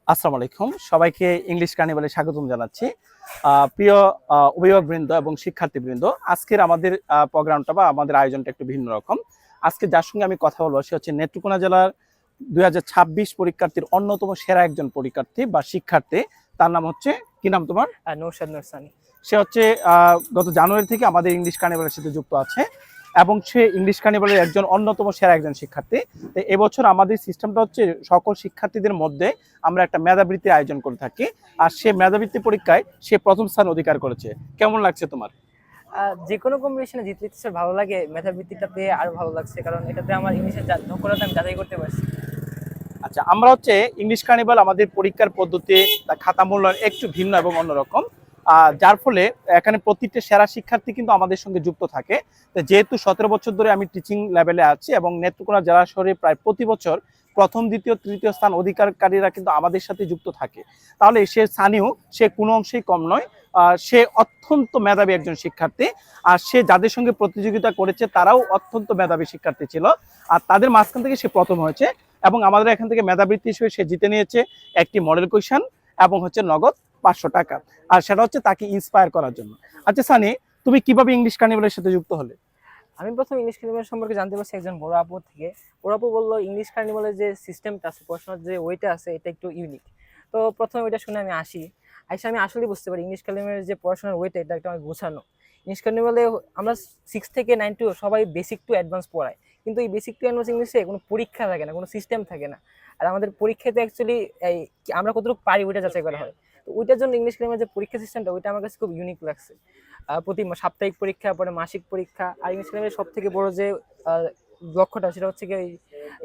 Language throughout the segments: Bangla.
আসসালামু আলাইকুম, সবাইকে ইংলিশ কার্নিভালে স্বাগতম জানাচ্ছি। প্রিয় অভিভাবকবৃন্দ এবং শিক্ষার্থীবৃন্দ, আজকের আমাদের প্রোগ্রামটা বা আমাদের আয়োজনটা একটু ভিন্ন রকম। আজকে যার সঙ্গে আমি কথা বলবো সে হচ্ছে নেত্রকোনা জেলার 2026 পরীক্ষার্থীর অন্যতম সেরা একজন পরীক্ষার্থী বা শিক্ষার্থী। তার নাম হচ্ছে, কি নাম তোমার? নৌশাদ নুরসানি। সে হচ্ছে গত জানুয়ারি থেকে আমাদের ইংলিশ কার্নিভালের সাথে যুক্ত আছে এবং সে ইংলিশ কার্নিভালের একজন অন্যতম সেরা একজন শিক্ষার্থী। তো এবছর আমাদের সিস্টেমটা হচ্ছে সকল শিক্ষার্থীদের মধ্যে আমরা একটা মেধাবৃত্তি আয়োজন করে থাকি, আর সে মেধাবৃত্তি পরীক্ষায় সে প্রথম স্থান অধিকার করেছে। কেমন লাগছে তোমার? যে কোনো কম্পিটিশনে জিততে স্যার ভালো লাগে, মেধাবৃত্তিটা পেয়ে আরো ভালো লাগছে, কারণ এটাতে আমার ইংলিশের দক্ষতাটা আমি যাচাই করতে পারছি। আচ্ছা, আমরা হচ্ছে ইংলিশ কার্নিভাল আমাদের পরীক্ষার পদ্ধতি, খাতা মূল্যায়ন একটু ভিন্ন এবং অন্যরকম, যার ফলে এখানে প্রতিটা সেরা শিক্ষার্থী কিন্তু আমাদের সঙ্গে যুক্ত থাকে। যেহেতু 17 বছর ধরে আমি টিচিং লেভেলে আছি এবং নেত্রকোনা জেলা শহরে প্রায় প্রতি বছর প্রথম, দ্বিতীয়, তৃতীয় স্থান অধিকারকারীরা কিন্তু আমাদের সাথে যুক্ত থাকে, তাহলে সে স্থানীয়, সে কোনো অংশেই কম নয়। সে অত্যন্ত মেধাবী একজন শিক্ষার্থী, আর সে যাদের সঙ্গে প্রতিযোগিতা করেছে তারাও অত্যন্ত মেধাবী শিক্ষার্থী ছিল, আর তাদের মাঝখান থেকে সে প্রথম হয়েছে এবং আমাদের এখান থেকে মেধাবৃত্তি হিসেবে সে জিতে নিয়েছে একটি মডেল কোয়েশ্চেন এবং হচ্ছে নগদ 500 টাকা, আর সেটা হচ্ছে তাকে ইন্সপায়ার করার জন্য। আচ্ছা সানি, তুমি কিভাবে ইংলিশ কার্নিভালের সাথে যুক্ত হলে? আমি প্রথম ইংলিশ কার্নিভাল সম্পর্কে জানতে পারছি একজন বড় আপু থেকে। বড় আপু বললো ইংলিশ কার্নিভালের যে সিস্টেমটা আছে, পড়াশোনার যে ওইটা আছে, এটা একটু ইউনিক। তো প্রথমে ওইটা শুনে আমি আমি আসলে বুঝতে পারি ইংলিশ কার্নিভালের যে পড়াশোনার ওইটা, এটা একটা আমি গোছানো। ইংলিশ কার্নিভালে আমরা 6 থেকে 9 টু সবাই বেসিক টু অ্যাডভান্স পড়ায়, কিন্তু এই বেসিক টু অ্যাডভান্স ইংলিশে কোনো পরীক্ষা থাকে না, কোনো সিস্টেম থাকে না। আর আমাদের পরীক্ষাতে অ্যাকচুয়ালি এই আমরা কতটুকু পারি ওইটা যাচাই করা হয়। তো ওইটার জন্য ইংলিশ কার্নিভালের যে পরীক্ষা সিস্টেমটা, ওইটা আমার কাছে খুব ইউনিক লাগছে। প্রতি সাপ্তাহিক পরীক্ষা, পরে মাসিক পরীক্ষা। আর ইংলিশ মিডিয়ামের সব থেকে বড় যে লক্ষ্যটা, সেটা হচ্ছে কি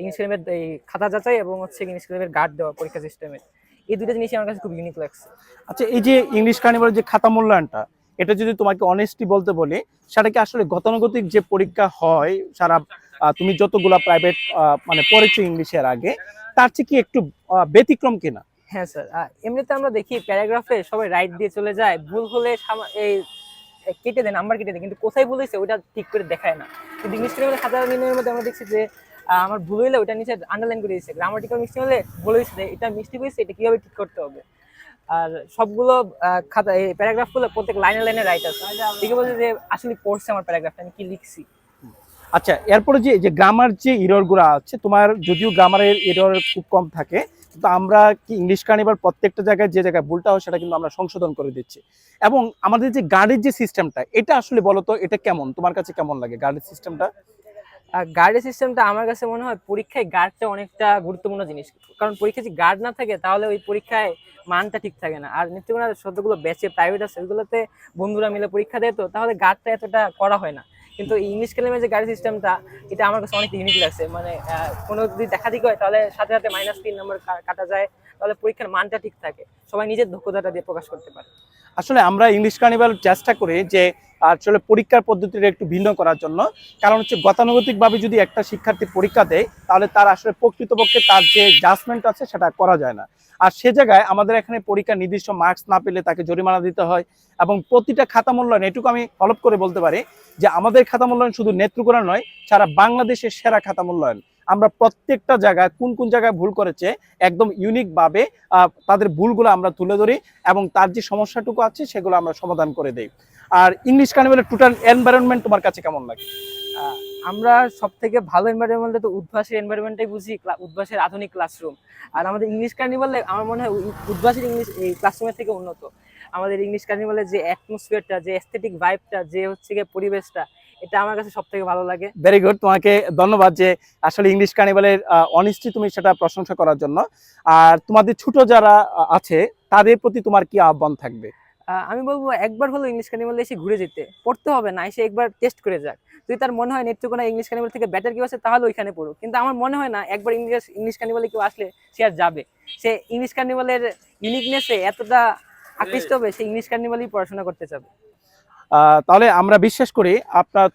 ইংলিশ মিডিয়ামের এই খাতা যাচাই এবং হচ্ছে ইংলিশ মিডিয়ামের গার্ড দেওয়া পরীক্ষা সিস্টেমে। এই দুটো জিনিসই আমার কাছে খুব ইউনিক লাগছে। আচ্ছা, এই যে ইংলিশ কার্নিভালের যে খাতা মূল্যায়নটা, এটা যদি তোমাকে অনেস্টলি বলতে বলি, সেটা কি আসলে গতানুগতিক যে পরীক্ষা হয় সারা, তুমি যতগুলা প্রাইভেট মানে পড়েছো ইংলিশের আগে, তার চেয়ে কি একটু ব্যতিক্রম কিনা? হ্যাঁ স্যার, এমনিতে আমরা দেখি প্যারাগ্রাফে সবাই রাইট দিয়ে চলে যায়, ভুল হলে এই কেটে দেয়, নাম্বার কেটে দেয়, কিন্তু কোথায় ভুল হয়েছে ওইটা ঠিক করে দেখায় না। কিন্তু ইংলিশ মিডিয়ামের খাতা নির্ণয়ের মধ্যে আমরা দেখছি যে আমার ভুল হইলে ওইটা নিচে আন্ডারলাইন করে দিয়েছে, গ্রামাটিক্যাল মিস্টেক হলে ভুল হয়েছে, এটা মিস্টেক হয়েছে, এটা কিভাবে ঠিক করতে হবে। আর সবগুলো খাতা এই প্যারাগ্রাফগুলো প্রত্যেক লাইনে লাইনে রাইট আছে, দেখে বলছে যে আসলে পড়ছে আমার প্যারাগ্রাফটা, আমি কি লিখছি। আচ্ছা, এরপরে যে যে গ্রামার যে এররগুলো আছে, তোমার যদিও গ্রামারের এরর খুব কম থাকে, কিন্তু আমরা কি ইংলিশ কার্নিভাল প্রত্যেকটা জায়গায় যে জায়গায় ভুলটা হয় সেটা কিন্তু আমরা সংশোধন করে দিচ্ছি। এবং আমাদের যে গার্ডের যে সিস্টেমটা, এটা আসলে বলো তো, এটা কেমন, তোমার কাছে কেমন লাগে গার্ডের সিস্টেমটা? গার্ডের সিস্টেমটা আমার কাছে মনে হয় পরীক্ষায় গার্ডটা অনেকটা গুরুত্বপূর্ণ জিনিস, কারণ পরীক্ষায় যদি গার্ড না থাকে তাহলে ওই পরীক্ষায় মানটা ঠিক থাকে না। আর নেত্রকোনার যতগুলো ব্যাচে প্রাইভেট আছে ওইগুলোতে বন্ধুরা মিলে পরীক্ষা দেয়, তো তাহলে গার্ডটা এতটা করা হয় না। কিন্তু ইংলিশ কালিমের যে গার্ড সিস্টেমটা, এটা আমার কাছে অনেক ইউনিক লাগছে। মানে কোনো যদি দেখা দিক হয় তাহলে সাথে সাথে -3 নম্বর কাটা যায়, তাহলে পরীক্ষার মানটা ঠিক থাকে, সবাই নিজের দক্ষতাটা দিয়ে প্রকাশ করতে পারে। আসলে আমরা ইংলিশ কার্নিভাল চেষ্টা করি যে আসলে পরীক্ষার পদ্ধতিটা একটু ভিন্ন করার জন্য, কারণ হচ্ছে গতানুগতিকভাবে যদি একটা শিক্ষার্থী পরীক্ষা দেয় তাহলে তার আসলে প্রকৃতপক্ষে তার যে জাজমেন্ট আছে সেটা করা যায় না। আর সে জায়গায় আমাদের এখানে পরীক্ষার নির্দিষ্ট মার্কস না পেলে তাকে জরিমানা দিতে হয়, এবং প্রতিটা খাতা মূল্যায়ন, এটুকু আমি হলপ করে বলতে পারি যে আমাদের খাতা মূল্যায়ন শুধু নেত্রকোনা নয়, সারা বাংলাদেশের সেরা খাতা মূল্যায়ন। আমরা প্রত্যেকটা জায়গায় কোন কোন জায়গায় ভুল করেছে একদম ইউনিকভাবে তাদের ভুলগুলো আমরা তুলে ধরি এবং তার যে সমস্যাটুকু আছে সেগুলো আমরা সমাধান করে দেই। আর ইংলিশ কার্নিভালের টোটাল এনভায়রনমেন্ট তোমার কাছে কেমন লাগে? আমরা সব থেকে ভালো এনভায়রনমেন্ট তো উদ্ভাসের এনভায়রনমেন্টটাই বুঝি, উদ্ভাসের আধুনিক ক্লাসরুম। আর আমাদের ইংলিশ কার্নিভালে আমার মনে হয় উদ্ভাসের ইংলিশ এই ক্লাসরুমের থেকে উন্নত। আমাদের ইংলিশ কার্নিভালের যে অ্যাটমসফিয়ারটা, যে এস্থেটিক ভাইবটা, যে হচ্ছে গিয়ে পরিবেশটা, এটা আমার কাছে সব থেকে ভালো লাগে। ভেরি গুড, তোমাকে ধন্যবাদ যে আসলে ইংলিশ কার্নিভালের অনেস্টি তুমি সেটা প্রশংসা করার জন্য। আর তোমাদের ছোট যারা আছে তাদের প্রতি তোমার কি আহ্বান থাকবে? আমি বলবো একবার হলো ইংলিশ কার্নিভালে এসে ঘুরে যেতে, পড়তে হবে না, এসে একবার টেস্ট করে যাক। যদি তার মনে হয় নেত্রকোনা ইংলিশ কার্নিভাল থেকে বেটার কেউ আছে তাহলে ওইখানে পড়ুক, কিন্তু আমার মনে হয় না একবার ইংলিশ কার্নিভালে কেউ আসলে সে আর যাবে। সে ইংলিশ কার্নিভালের ইউনিকনেসে এতটা আকৃষ্ট হবে, সে ইংলিশ কার্নিভালেই পড়াশোনা করতে চাবে। তাহলে আমরা বিশ্বাস করি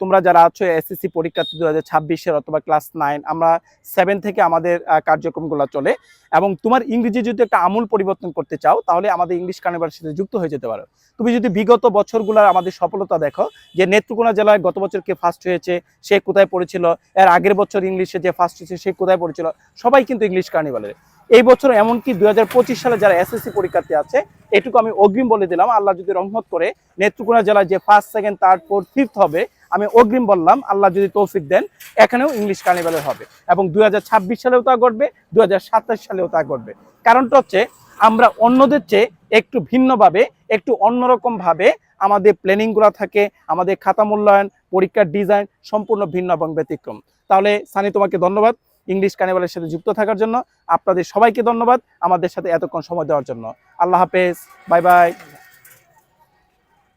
তোমরা যারা আছো এসএসসি পরীক্ষার্থী 2026-এর অথবা ক্লাস 9, আমরা 7 থেকে আমাদের কার্যক্রমগুলো চলে, এবং তোমার ইংরেজি যদি একটা আমূল পরিবর্তন করতে চাও তাহলে আমাদের ইংলিশ কার্নিভালের সাথে যুক্ত হয়ে যেতে পারো। তুমি যদি বিগত বছরগুলোর আমাদের সফলতা দেখো, যে নেত্রকোনা জেলায় গত বছর কে ফার্স্ট হয়েছে সে কোথায় পড়েছিল, এর আগের বছর ইংলিশে যে ফার্স্ট হয়েছে সে কোথায় পড়েছিল, সবাই কিন্তু ইংলিশ কার্নিভালের। এই বছর এমনকি 2025 সালে যারা এসএসসি পরীক্ষার্থী আছে, এটুকু আমি অগ্রিম বলে দিলাম, আল্লাহ যদি রহমত করে নেত্রকোনা জেলায় যে first second third fourth fifth হবে, আমি অগ্রিম বললাম, আল্লাহ যদি তৌফিক দেন এখানেও ইংলিশ কার্নিভালে হবে, এবং 2026 সালেও তা ঘটবে, 2027 সালেও তা ঘটবে। কারণটা হচ্ছে আমরা অন্যদের চেয়ে একটু ভিন্নভাবে, একটু অন্যরকম ভাবে আমাদের প্ল্যানিংগুলো থাকে, আমাদের খাতা মূল্যায়ন, পরীক্ষার ডিজাইন সম্পূর্ণ ভিন্ন এবং ব্যতিক্রম। তাহলে সানি, তোমাকে ধন্যবাদ ইংলিশ কার্নিভালের সাথে যুক্ত থাকার জন্য। আপনাদের সবাইকে ধন্যবাদ আমাদের সাথে এতক্ষণ সময় দেওয়ার জন্য। আল্লাহ হাফেজ, বাই বাই।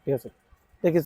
ঠিক আছে।